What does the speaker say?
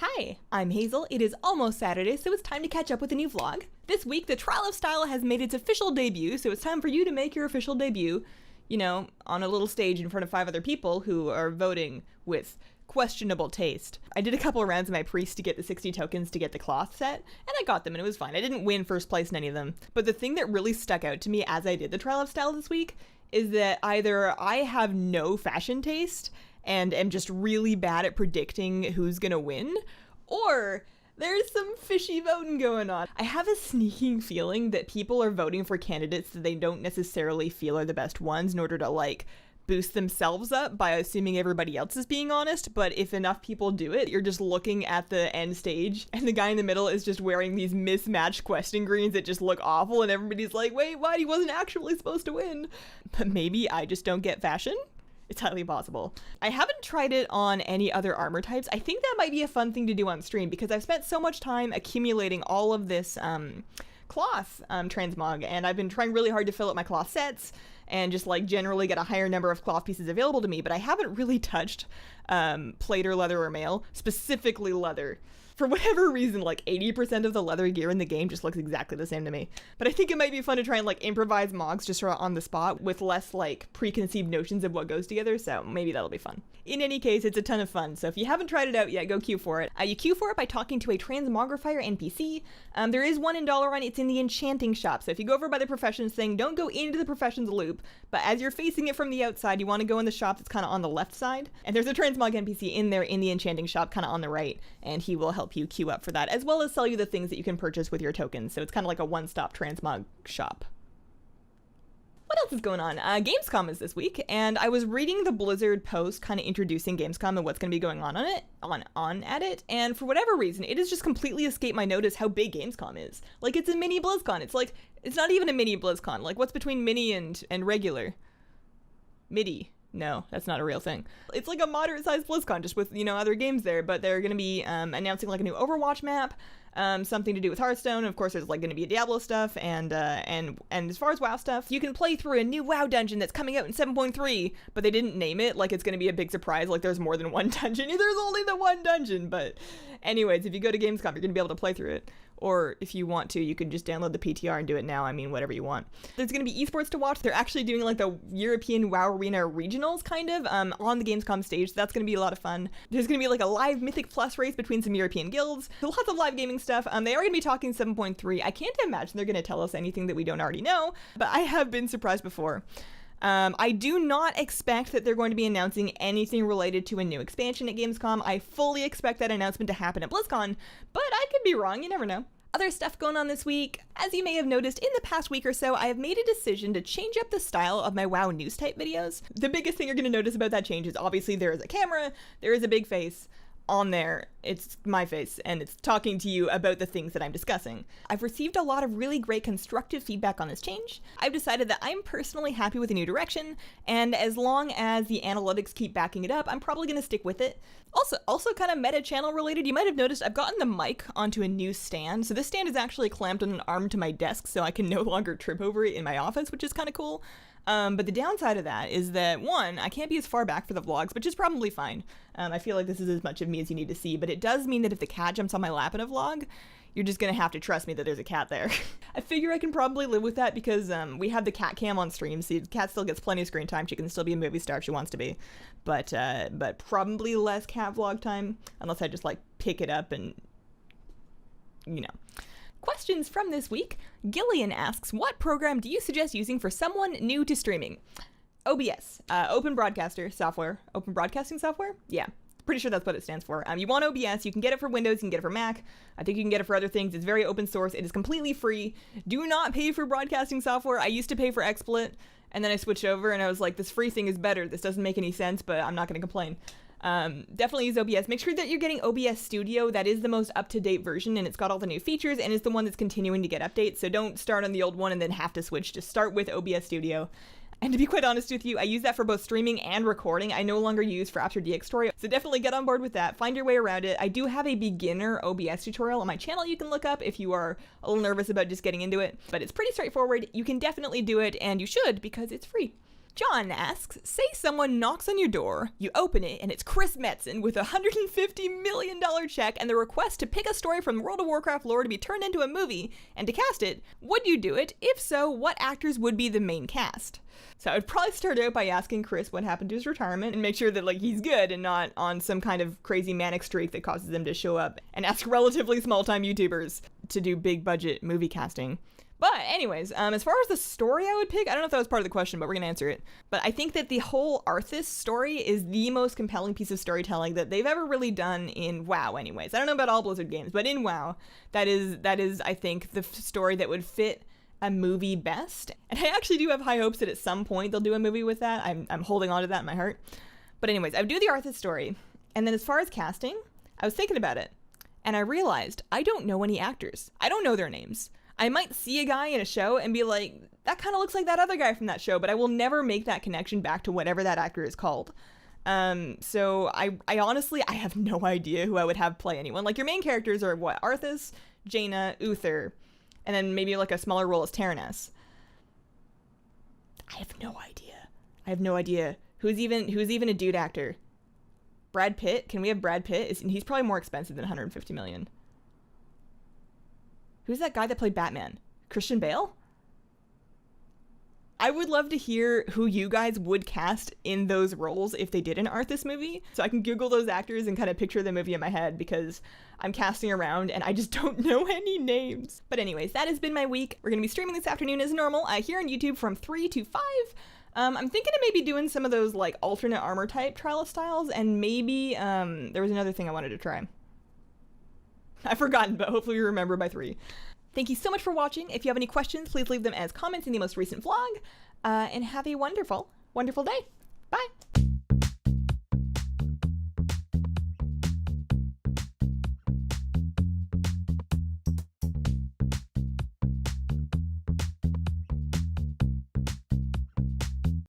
Hi, I'm Hazel. It is almost Saturday, so it's time to catch up with a new vlog. This week, the Trial of Style has made its official debut, so it's time for you to make your official debut, you know, on a little stage in front of 5 other people who are voting with questionable taste. I did a couple of rounds of my priest to get the 60 tokens to get the cloth set, and I got them and it was fine. I didn't win first place in any of them, but the thing that really stuck out to me as I did the Trial of Style this week is that either I have no fashion taste and am just really bad at predicting who's gonna win, or there's some fishy voting going on. I have a sneaking feeling that people are voting for candidates that they don't necessarily feel are the best ones in order to, like, boost themselves up by assuming everybody else is being honest, but if enough people do it, you're just looking at the end stage, and the guy in the middle is just wearing these mismatched questing greens that just look awful, and everybody's like, wait, what? He wasn't actually supposed to win. But maybe I just don't get fashion? It's highly possible. I haven't tried it on any other armor types. I think that might be a fun thing to do on stream because I've spent so much time accumulating all of this cloth transmog, and I've been trying really hard to fill up my cloth sets and just like generally get a higher number of cloth pieces available to me, but I haven't really touched plate or leather or mail, specifically leather. For whatever reason, like 80% of the leather gear in the game just looks exactly the same to me. But I think it might be fun to try and like improvise mogs just sort of on the spot with less like preconceived notions of what goes together, so maybe that'll be fun. In any case, it's a ton of fun, so if you haven't tried it out yet, go queue for it. You queue for it by talking to a transmogrifier NPC. There is one in Dalaran, it's in the enchanting shop, so if you go over by the professions thing, don't go into the professions loop, but as you're facing it from the outside, you want to go in the shop that's kind of on the left side, and there's a transmog NPC in there in the enchanting shop kind of on the right, and he will help you queue up for that, as well as sell you the things that you can purchase with your tokens, so it's kind of like a one-stop transmog shop. What else is going on? Gamescom is this week, and I was reading the Blizzard post kind of introducing Gamescom and what's going to be going on at it, and for whatever reason, it has just completely escaped my notice how big Gamescom is. Like, it's a mini BlizzCon. It's like, it's not even a mini BlizzCon. Like, what's between mini and regular? MIDI. No, that's not a real thing. It's like a moderate-sized BlizzCon, just with, you know, other games there, but they're going to be announcing, like, a new Overwatch map, something to do with Hearthstone. Of course, there's, like, going to be Diablo stuff, and as far as WoW stuff, you can play through a new WoW dungeon that's coming out in 7.3, but they didn't name it, like it's going to be a big surprise, like there's more than one dungeon. There's only the one dungeon, but anyways, if you go to Gamescom, you're going to be able to play through it. Or if you want to, you can just download the PTR and do it now. I mean, whatever you want. There's going to be esports to watch. They're actually doing like the European WoW Arena regionals kind of on the Gamescom stage. So that's going to be a lot of fun. There's going to be like a live Mythic Plus race between some European guilds. Lots of live gaming stuff. They are going to be talking 7.3. I can't imagine they're going to tell us anything that we don't already know, but I have been surprised before. I do not expect that they're going to be announcing anything related to a new expansion at Gamescom. I fully expect that announcement to happen at BlizzCon, but I could be wrong, you never know. Other stuff going on this week. As you may have noticed, in the past week or so, I have made a decision to change up the style of my WoW news type videos. The biggest thing you're going to notice about that change is obviously there is a camera, there is a big face. On there, it's my face, and it's talking to you about the things that I'm discussing. I've received a lot of really great constructive feedback on this change. I've decided that I'm personally happy with the new direction, and as long as the analytics keep backing it up, I'm probably going to stick with it. Also kind of meta channel related, you might have noticed I've gotten the mic onto a new stand. So this stand is actually clamped on an arm to my desk, so I can no longer trip over it in my office, which is kind of cool. But the downside of that is that, one, I can't be as far back for the vlogs, which is probably fine. I feel like this is as much of me as you need to see, but it does mean that if the cat jumps on my lap in a vlog, you're just gonna have to trust me that there's a cat there. I figure I can probably live with that because we have the cat cam on stream, so the cat still gets plenty of screen time. She can still be a movie star if she wants to be, but probably less cat vlog time, unless I just like pick it up and, you know. Questions from this week. Gillian asks, what program do you suggest using for someone new to streaming? OBS, Open Broadcaster Software. Open Broadcasting Software? Yeah, pretty sure that's what it stands for. You want OBS, you can get it for Windows, you can get it for Mac. I think you can get it for other things. It's very open source. It is completely free. Do not pay for broadcasting software. I used to pay for XSplit, and then I switched over, and I was like, this free thing is better. This doesn't make any sense, but I'm not going to complain. Definitely use OBS. Make sure that you're getting OBS Studio. That is the most up-to-date version, and it's got all the new features, and it's the one that's continuing to get updates, so don't start on the old one and then have to switch. Just start with OBS Studio. And to be quite honest with you, I use that for both streaming and recording. I no longer use for After DX Story, so definitely get on board with that. Find your way around it. I do have a beginner OBS tutorial on my channel you can look up if you are a little nervous about just getting into it, but it's pretty straightforward. You can definitely do it, and you should, because it's free. John asks, say someone knocks on your door, you open it, and it's Chris Metzen with a $150 million check and the request to pick a story from World of Warcraft lore to be turned into a movie and to cast it. Would you do it? If so, what actors would be the main cast? So I would probably start out by asking Chris what happened to his retirement and make sure that he's good and not on some kind of crazy manic streak that causes him to show up and ask relatively small-time YouTubers to do big budget movie casting. But anyways, as far as the story I would pick, I don't know if that was part of the question, but we're going to answer it. But I think that the whole Arthas story is the most compelling piece of storytelling that they've ever really done in WoW anyways. I don't know about all Blizzard games, but in WoW, that is I think, the story that would fit a movie best. And I actually do have high hopes that at some point they'll do a movie with that. I'm holding on to that in my heart. But anyways, I would do the Arthas story. And then as far as casting, I was thinking about it. And I realized I don't know any actors. I don't know their names. I might see a guy in a show and be like, that kind of looks like that other guy from that show, but I will never make that connection back to whatever that actor is called. So I honestly, I have no idea who I would have play anyone. Your main characters are what? Arthas, Jaina, Uther, and then maybe a smaller role as Taranis. I have no idea. Who's even a dude actor? Brad Pitt? Can we have Brad Pitt? He's probably more expensive than $150 million. Who's that guy that played Batman? Christian Bale? I would love to hear who you guys would cast in those roles if they did an Arthas movie. So I can Google those actors and kind of picture the movie in my head because I'm casting around and I just don't know any names. But anyways, that has been my week. We're going to be streaming this afternoon as normal here on YouTube from 3 to 5. I'm thinking of maybe doing some of those alternate armor type trial of styles, and maybe there was another thing I wanted to try. I've forgotten, but hopefully you remember by 3. Thank you so much for watching. If you have any questions, please leave them as comments in the most recent vlog. And have a wonderful, wonderful day. Bye!